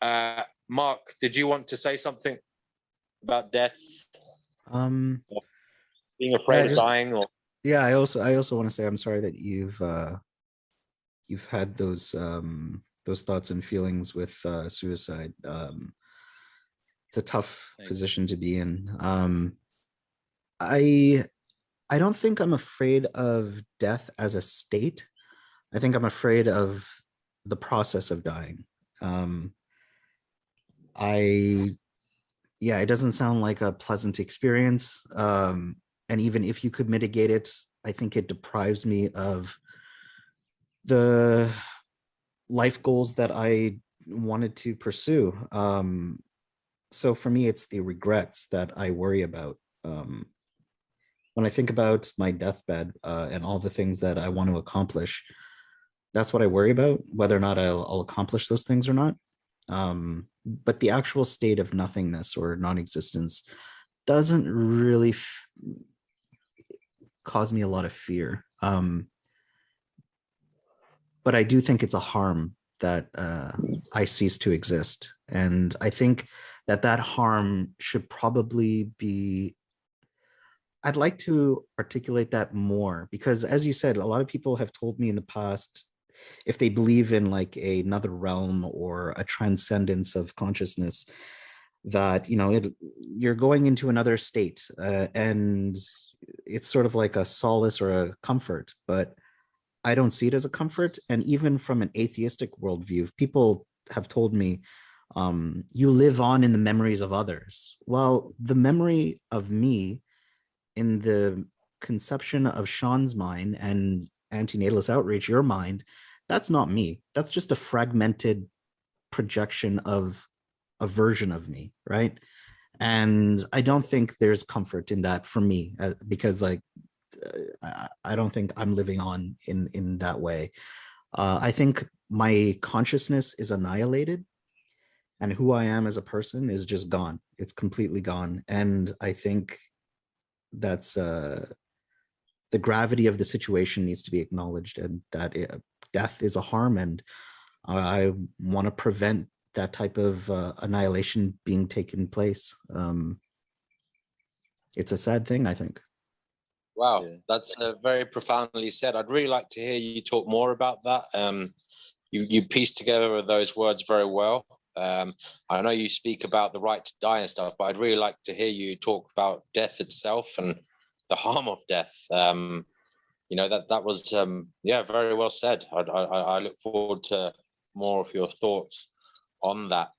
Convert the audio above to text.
Mark, did you want to say something about death? Or being afraid of dying, or I also want to say I'm sorry that you've had those thoughts and feelings with suicide. It's a tough position to be in. I don't think I'm afraid of death as a state. I think I'm afraid of the process of dying. It doesn't sound like a pleasant experience. And even if you could mitigate it, I think it deprives me of the life goals that I wanted to pursue. So for me, it's the regrets that I worry about. When I think about my deathbed and all the things that I want to accomplish, that's what I worry about, whether or not I'll accomplish those things or not. But the actual state of nothingness or non-existence doesn't really cause me a lot of fear. But I do think it's a harm that I cease to exist. And I think that harm should probably be, I'd like to articulate that more, because as you said, a lot of people have told me in the past, if they believe in like another realm or a transcendence of consciousness, that you're going into another state, and it's sort of like a solace or a comfort. But I don't see it as a comfort. And even from an atheistic worldview, people have told me, you live on in the memories of others. Well, the memory of me in the conception of Sean's mind and Antinatalist Outreach, your mind, that's not me. That's just a fragmented projection of a version of me, right? And I don't think there's comfort in that for me, because like I don't think I'm living on in that way. I think my consciousness is annihilated, and who I am as a person is just gone. It's completely gone. And I think that's the gravity of the situation needs to be acknowledged, and that death is a harm, and I want to prevent that type of annihilation being taken place. It's a sad thing, I think. Wow, that's very profoundly said. I'd really like to hear you talk more about that. You pieced together those words very well. I know you speak about the right to die and stuff, but I'd really like to hear you talk about death itself and the harm of death. That was very well said. I look forward to more of your thoughts on that.